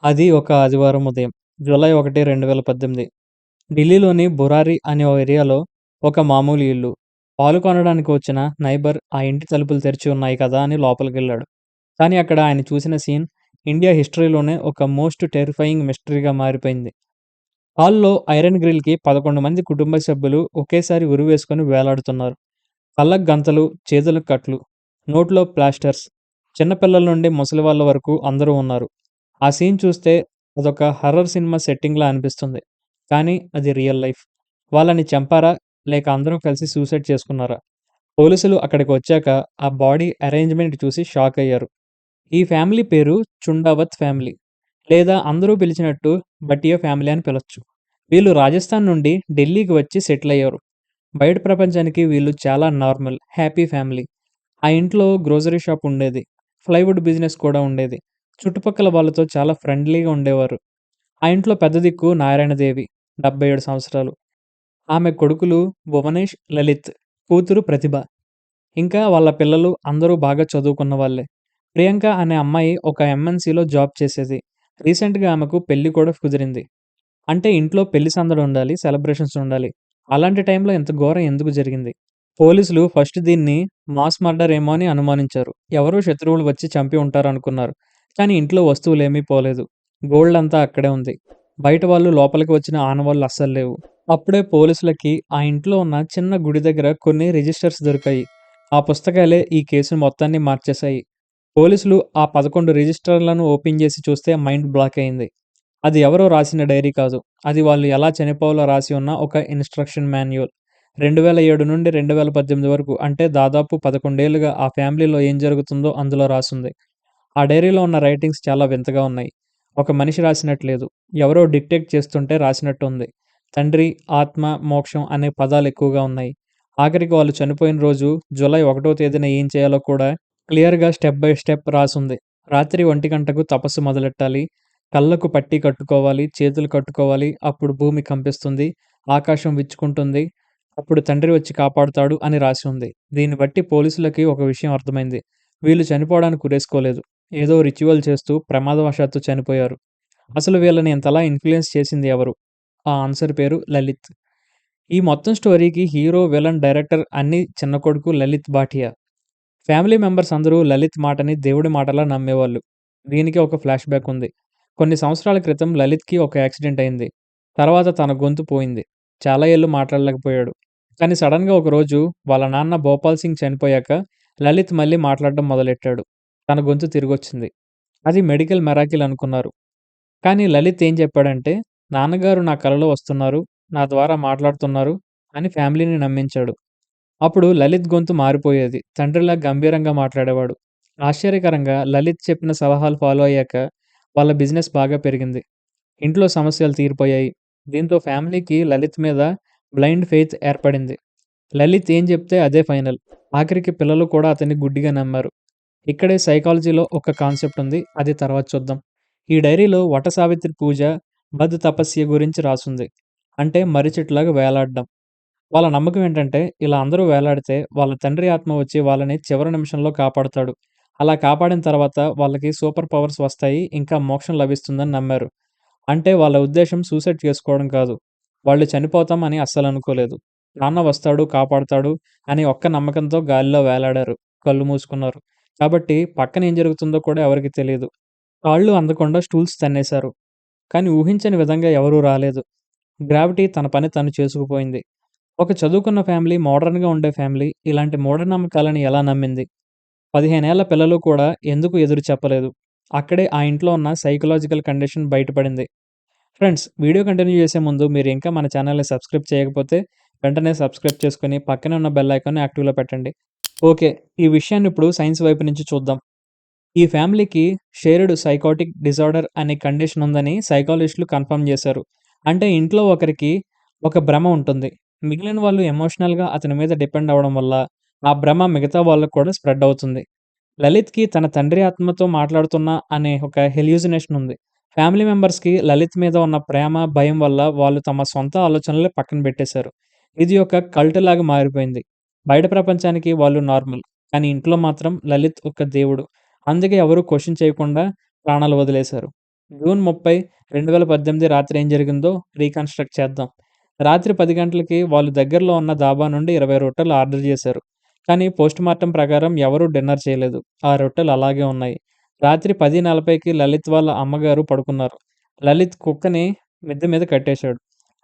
అది ఒక ఆదివారం ఉదయం. జూలై 1, 2018. ఢిల్లీలోని బురారి అనే ఓ ఏరియాలో ఒక మామూలు ఇల్లు. పాలు కొనడానికి వచ్చిన నైబర్ ఆ ఇంటి తలుపులు తెరిచి ఉన్నాయి కదా అని లోపలికెళ్ళాడు. కానీ అక్కడ ఆయన చూసిన సీన్ ఇండియా హిస్టరీలోనే ఒక మోస్ట్ టెరిఫయింగ్ మిస్టరీగా మారిపోయింది. హాల్‌లో ఐరన్ గ్రిల్‌కి 11 మంది కుటుంబ సభ్యులు ఒకేసారి ఉరివేసుకొని వేలాడుతున్నారు. కళ్ళకు గంతలు, చేతులకు కట్లు, నోట్లో ప్లాస్టర్స్. చిన్న పిల్లల నుండి ముసలివాళ్ళ వరకు అందరూ ఉన్నారు. ఆ సీన్ చూస్తే అదొక హర్రర్ సినిమా సెట్టింగ్‌లా అనిపిస్తుంది. కానీ అది రియల్ లైఫ్. వాళ్ళని చంపారా? లేక అందరూ కలిసి సూసైడ్ చేసుకున్నారా? పోలీసులు అక్కడికి వచ్చాక ఆ బాడీ అరేంజ్‌మెంట్ చూసి షాక్ అయ్యారు. ఈ ఫ్యామిలీ పేరు చుండావత్ ఫ్యామిలీ. లేదా అందరూ పిలిచినట్టు భటియా ఫ్యామిలీ అని పిలవచ్చు. వీళ్ళు రాజస్థాన్ నుండి ఢిల్లీకి వచ్చి సెటిల్ అయ్యారు. బయట ప్రపంచానికి వీళ్ళు చాలా నార్మల్, హ్యాపీ ఫ్యామిలీ. ఆ ఇంట్లో గ్రోసరీ షాప్ ఉండేది. ప్లైవుడ్ బిజినెస్ కూడా ఉండేది. చుట్టుపక్కల వాళ్ళతో చాలా ఫ్రెండ్లీగా ఉండేవారు. ఆ ఇంట్లో పెద్ద దిక్కు నారాయణదేవి, 77 సంవత్సరాలు. ఆమె కొడుకులు భువనేష్, లలిత్, కూతురు ప్రతిభ. ఇంకా వాళ్ళ పిల్లలు అందరూ బాగా చదువుకున్న వాళ్ళే. ప్రియాంక అనే అమ్మాయి ఒక ఎంఎన్‌సిలో జాబ్ చేసేది. రీసెంట్‌గా ఆమెకు పెళ్లి కూడా కుదిరింది. అంటే ఇంట్లో పెళ్లి సందడి ఉండాలి, సెలబ్రేషన్స్ ఉండాలి. అలాంటి టైంలో ఇంత ఘోరం ఎందుకు జరిగింది? పోలీసులు ఫస్ట్ దీన్ని మాస్ మర్డర్ ఏమో అని అనుమానించారు. ఎవరో శత్రువులు వచ్చి చంపి ఉంటారనుకున్నారు. కానీ ఇంట్లో వస్తువులేమీ పోలేదు. గోల్డ్ అంతా అక్కడే ఉంది. బయట వాళ్ళు లోపలికి వచ్చిన ఆనవాళ్లు అస్సలు లేవు. అప్పుడే పోలీసులకి ఆ ఇంట్లో ఉన్న చిన్న గుడి దగ్గర కొన్ని రిజిస్టర్స్ దొరికాయి. ఆ పుస్తకాలే ఈ కేసు మొత్తాన్ని మార్చేశాయి. పోలీసులు ఆ 11 రిజిస్టర్లను ఓపెన్ చేసి చూస్తే మైండ్ బ్లాక్ అయింది. అది ఎవరో రాసిన డైరీ కాదు. అది వాళ్ళు ఎలా చనిపోవాలో రాసి ఉన్న ఒక ఇన్‌స్ట్రక్షన్ మాన్యువల్. 2007 నుండి 2018 వరకు అంటే దాదాపు 11 ఏళ్లుగా ఆ ఫ్యామిలీలో ఏం జరుగుతుందో అందులో రాసుంది. ఆ డైరీలో ఉన్న రైటింగ్స్ చాలా వింతగా ఉన్నాయి. ఒక మనిషి రాసినట్టు లేదు. ఎవరో డిక్టేట్ చేస్తుంటే రాసినట్టు ఉంది. తండ్రి, ఆత్మ, మోక్షం అనే పదాలు ఎక్కువగా ఉన్నాయి. ఆఖరికి వాళ్ళు చనిపోయిన రోజు జూలై 1వ తేదీన ఏం చేయాలో కూడా క్లియర్‌గా స్టెప్ బై స్టెప్ రాసుంది. రాత్రి 1 గంటకు తపస్సు మొదలెట్టాలి. కళ్ళకు పట్టీ కట్టుకోవాలి, చేతులు కట్టుకోవాలి. అప్పుడు భూమి కంపిస్తుంది. ఆకాశం విచ్చుకుంటుంది. అప్పుడు తండ్రి వచ్చి కాపాడుతాడు అని రాసి ఉంది. దీన్ని బట్టి పోలీసులకి ఒక విషయం అర్థమైంది. వీళ్ళు చనిపోవడానికి ఉరేసుకోలేదు. ఏదో రిచువల్ చేస్తూ ప్రమాదవశాత్తు చనిపోయారు. అసలు వీళ్ళని ఇంతలా ఇన్‌ఫ్లూయెన్స్ చేసింది ఎవరు? ఆ ఆన్సర్ పేరు లలిత్. ఈ మొత్తం స్టోరీకి హీరో, విలన్, డైరెక్టర్ అన్నీ చిన్న కొడుకు లలిత్ భాటియా. ఫ్యామిలీ మెంబర్స్ అందరూ లలిత్ మాటని దేవుడి మాటలా నమ్మేవాళ్ళు. దీనికి ఒక ఫ్లాష్ బ్యాక్ ఉంది. కొన్ని సంవత్సరాల క్రితం లలిత్‌కి ఒక యాక్సిడెంట్ అయింది. తర్వాత తన గొంతు పోయింది. చాలా ఏళ్ళు మాట్లాడలేకపోయాడు. కానీ సడెన్‌గా ఒకరోజు వాళ్ళ నాన్న భోపాల్ సింగ్ చనిపోయాక లలిత్ మళ్ళీ మాట్లాడడం మొదలెట్టాడు. తన గొంతు తిరిగొచ్చింది. అది మెడికల్ మిరాకిల్ అనుకున్నారు. కానీ లలిత్ ఏం చెప్పాడంటే, నాన్నగారు నా కలలో వస్తున్నారు, నా ద్వారా మాట్లాడుతున్నారు అని ఫ్యామిలీని నమ్మించాడు. అప్పుడు లలిత్ గొంతు మారిపోయేది. తండ్రిలా గంభీరంగా మాట్లాడేవాడు. ఆశ్చర్యకరంగా లలిత్ చెప్పిన సలహాలు ఫాలో అయ్యాక వాళ్ళ బిజినెస్ బాగా పెరిగింది. ఇంట్లో సమస్యలు తీరిపోయాయి. దీంతో ఫ్యామిలీకి లలిత్ మీద బ్లైండ్ ఫెయిత్ ఏర్పడింది. లలిత్ ఏం చెప్తే అదే ఫైనల్. ఆఖరికి పిల్లలు కూడా అతన్ని గుడ్డిగా నమ్మారు. ఇక్కడే సైకాలజీలో ఒక కాన్సెప్ట్ ఉంది. అది తర్వాత చూద్దాం. ఈ డైరీలో వట సావిత్రి పూజ, బద్ తపస్య గురించి రాసుంది. అంటే మర్రి చెట్టులాగా వేలాడడం. వాళ్ళ నమ్మకం ఏంటంటే ఇలా అందరూ వేలాడితే వాళ్ళ తండ్రి ఆత్మ వచ్చి వాళ్ళని చివరి నిమిషంలో కాపాడుతాడు. అలా కాపాడిన తర్వాత వాళ్ళకి సూపర్ పవర్స్ వస్తాయి. ఇంకా మోక్షం లభిస్తుందని నమ్మారు. అంటే వాళ్ళ ఉద్దేశ్యం సూసైడ్ చేసుకోవడం కాదు. వాళ్ళు చనిపోతాం అని అస్సలనుకోలేదు. నాన్న వస్తాడు, కాపాడుతాడు అని ఒక్క నమ్మకంతో గాలిలో వేలాడారు. కళ్ళు మూసుకున్నారు. కాబట్టి పక్కన ఏం జరుగుతుందో కూడా ఎవరికీ తెలీదు. కాళ్ళు అందకుండా స్టూల్స్ తన్నేశారు. కానీ ఊహించని విధంగా ఎవరూ రాలేదు. గ్రావిటీ తన పని తను చేసుకుపోయింది. ఒక చదువుకున్న ఫ్యామిలీ, మోడర్న్‌గా ఉండే ఫ్యామిలీ ఇలాంటి మూఢనమ్మకాలని ఎలా నమ్మింది? 15 ఏళ్ల పిల్లలు కూడా ఎందుకు ఎదురు చెప్పలేదు? అక్కడే ఆ ఇంట్లో ఉన్న సైకలాజికల్ కండిషన్ బయటపడింది. ఫ్రెండ్స్, వీడియో కంటిన్యూ చేసే ముందు మీరు ఇంకా మన ఛానల్‌ని సబ్స్క్రైబ్ చేయకపోతే వెంటనే సబ్స్క్రైబ్ చేసుకొని పక్కనే ఉన్న బెల్ ఐకాన్‌ని యాక్టివ్‌లో పెట్టండి. ఓకే. ఈ విషయాన్ని ఇప్పుడు సైన్స్ వైపు నుంచి చూద్దాం. ఈ ఫ్యామిలీకి షేర్డ్ సైకోటిక్ డిజార్డర్ అనే కండిషన్ ఉందని సైకాలజిస్టులు కన్ఫర్మ్ చేశారు. అంటే ఇంట్లో ఒకరికి ఒక భ్రమ ఉంటుంది. మిగిలిన వాళ్ళు ఎమోషనల్‌గా అతని మీద డిపెండ్ అవ్వడం వల్ల ఆ భ్రమ మిగతా వాళ్ళకి కూడా స్ప్రెడ్ అవుతుంది. లలిత్‌కి తన తండ్రి ఆత్మతో మాట్లాడుతున్నా అనే ఒక హెల్యూసినేషన్ ఉంది. ఫ్యామిలీ మెంబర్స్‌కి లలిత్ మీద ఉన్న ప్రేమ, భయం వల్ల వాళ్ళు తమ సొంత ఆలోచనలే పక్కన పెట్టేశారు. ఇది ఒక కల్ట్ లాగా మారిపోయింది. బయట ప్రపంచానికి వాళ్ళు నార్మల్. కానీ ఇంట్లో మాత్రం లలిత్ ఒక దేవుడు. అందుకే ఎవరు క్వెషన్ చేయకుండా ప్రాణాలు వదిలేశారు. జూన్ 30, 2018 రాత్రి ఏం జరిగిందో రీకన్‌స్ట్రక్ట్ చేద్దాం. రాత్రి 10 గంటలకి వాళ్ళు దగ్గరలో ఉన్న దాబా నుండి 20 రొట్టెలు ఆర్డర్ చేశారు. కానీ పోస్ట్‌మార్టం ప్రకారం ఎవరూ డిన్నర్ చేయలేదు. ఆ రొట్టెలు అలాగే ఉన్నాయి. రాత్రి 10:40కి లలిత్ వాళ్ళ అమ్మగారు పడుకున్నారు. లలిత్ కుక్కని మిద్దె మీద కట్టేశాడు.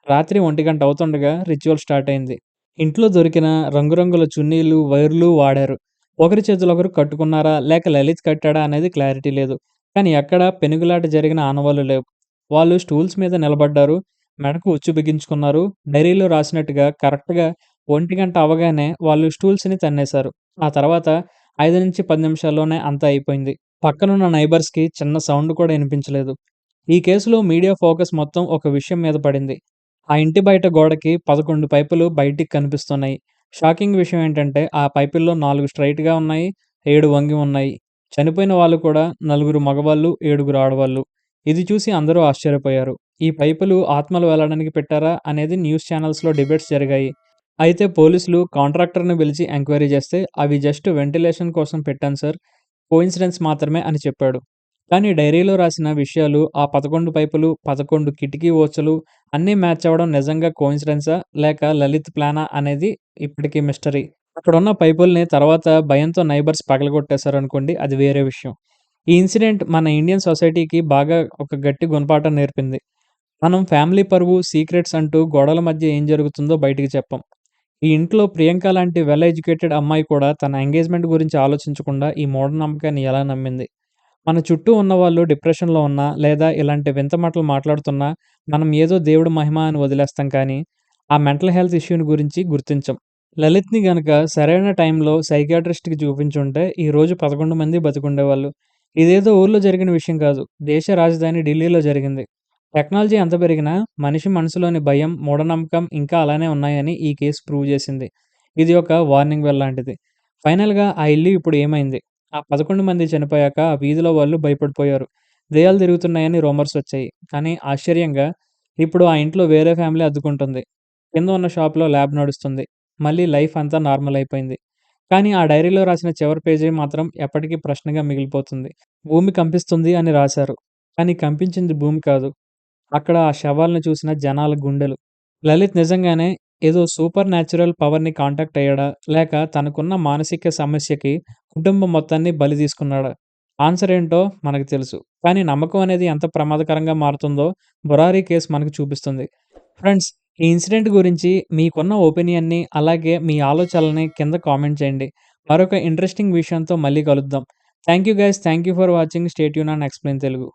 రాత్రి 1 అవుతుండగా రిచువల్ స్టార్ట్ అయింది. ఇంట్లో దొరికిన రంగురంగుల చున్నీలు, వైర్లు వాడారు. ఒకరి చేతులు ఒకరు కట్టుకున్నారా? లేక లలిత్ కట్టాడా అనేది క్లారిటీ లేదు. కానీ ఎక్కడా పెనుగులాట జరిగిన ఆనవాళ్లు లేవు. వాళ్ళు స్టూల్స్ మీద నిలబడ్డారు. మెడకు ఉచ్చు బిగించుకున్నారు. డైరీలో రాసినట్టుగా కరెక్ట్‌గా 1 అవ్వగానే వాళ్ళు స్టూల్స్‌ని తన్నేశారు. ఆ తర్వాత 5-10 నిమిషాల్లోనే అంతా అయిపోయింది. పక్కనున్న నైబర్స్‌కి చిన్న సౌండ్ కూడా ఇనిపించలేదు. ఈ కేసులో మీడియా ఫోకస్ మొత్తం ఒక విషయం మీద పడింది. ఆ ఇంటి బయట గోడకి 11 పైపులు బయటికి కనిపిస్తున్నాయి. షాకింగ్ విషయం ఏంటంటే ఆ పైపుల్లో 4 స్ట్రెయిట్‌గా ఉన్నాయి. 7 వంగి ఉన్నాయి. చనిపోయిన వాళ్ళు కూడా నలుగురు మగవాళ్ళు, 7గురు ఆడవాళ్ళు. ఇది చూసి అందరూ ఆశ్చర్యపోయారు. ఈ పైపులు ఆత్మలు వెళ్ళడానికి పెట్టారా అనేది న్యూస్ ఛానల్స్‌లో డిబేట్స్ జరిగాయి. అయితే పోలీసులు కాంట్రాక్టర్‌ని పిలిచి ఎంక్వైరీ చేస్తే అవి జస్ట్ వెంటిలేషన్ కోసం పెట్టాను సార్. కోయిన్సిడెన్స్ మాత్రమే అని చెప్పాడు. కానీ డైరీలో రాసిన విషయాలు ఆ 11 పైపులు, 11 కిటికీ ఓచలు అన్నీ మ్యాచ్ అవ్వడం నిజంగా కోయిన్సిడెన్సా? లేక లలిత్ ప్లానా అనేది ఇప్పటికీ మిస్టరీ. అక్కడున్న పైపుల్ని తర్వాత భయంతో నైబర్స్ పగలగొట్టేశారనుకోండి అది వేరే విషయం. ఈ ఇన్సిడెంట్ మన ఇండియన్ సొసైటీకి బాగా ఒక గట్టి గుణపాఠం నేర్పింది. మనం ఫ్యామిలీ పరువు, సీక్రెట్స్ అంటూ గోడల మధ్య ఏం జరుగుతుందో బయటికి చెప్పం. ఈ ఇంట్లో ప్రియాంక లాంటి వెల్ ఎడ్యుకేటెడ్ అమ్మాయి కూడా తన ఎంగేజ్‌మెంట్ గురించి ఆలోచించకుండా ఈ మూఢనమ్మకాన్ని ఎలా నమ్మింది? మన చుట్టూ ఉన్నవాళ్ళు డిప్రెషన్‌లో ఉన్నా, లేదా ఇలాంటి వింత మాటలు మాట్లాడుతున్నా, మనం ఏదో దేవుడి మహిమ అని వదిలేస్తాం కానీ, ఆ మెంటల్ హెల్త్ ఇష్యూని గురించి గుర్తించం. లలిత్‌ని గనక సరైన టైంలో సైకియాట్రిస్ట్‌కి చూపించుంటే, ఈరోజు 11 మంది బతికుండేవాళ్ళు. ఇదేదో ఊర్లో జరిగిన విషయం కాదు. దేశ రాజధాని ఢిల్లీలో జరిగింది. టెక్నాలజీ ఎంత పెరిగినా, మనిషి మనసులోని భయం, మూఢనమ్మకం ఇంకా అలానే ఉన్నాయని ఈ కేసు ప్రూవ్ చేసింది. ఇది ఒక వార్నింగ్ బెల్ లాంటిది. ఫైనల్‌గా ఆ ఇల్లు ఇప్పుడు ఏమైంది? ఆ 11 మంది చనిపోయాక ఆ వీధిలో వాళ్ళు భయపడిపోయారు. దెయ్యాలు తిరుగుతున్నాయని రూమర్స్ వచ్చాయి. కానీ ఆశ్చర్యంగా ఇప్పుడు ఆ ఇంట్లో వేరే ఫ్యామిలీ అద్దుకుంటుంది. కింద ఉన్న షాప్‌లో ల్యాబ్ నడుస్తుంది. మళ్ళీ లైఫ్ అంతా నార్మల్ అయిపోయింది. కానీ ఆ డైరీలో రాసిన చివరి పేజీ మాత్రం ఎప్పటికీ ప్రశ్నగా మిగిలిపోతుంది. భూమి కంపిస్తుంది అని రాశారు. కానీ కంపించింది భూమి కాదు. అక్కడ ఆ శవాలను చూసిన జనాల గుండెలు. లలిత్ నిజంగానే ఏదో సూపర్ న్యాచురల్ పవర్‌ని కాంటాక్ట్ అయ్యాడా? లేక తనకున్న మానసిక సమస్యకి కుటుంబం మొత్తాన్ని బలి తీసుకున్నాడా? ఆన్సర్ ఏంటో మనకు తెలుసు. కానీ నమ్మకం అనేది ఎంత ప్రమాదకరంగా మారుతుందో బొరారి కేస్ మనకు చూపిస్తుంది. ఫ్రెండ్స్, ఈ ఇన్సిడెంట్ గురించి మీకున్న ఒపీనియన్‌ని అలాగే మీ ఆలోచనలని కింద కామెంట్ చేయండి. మరొక ఇంట్రెస్టింగ్ విషయంతో మళ్ళీ కలుద్దాం. Thank you guys. Thank you for watching. Stay tune and explain Telugu.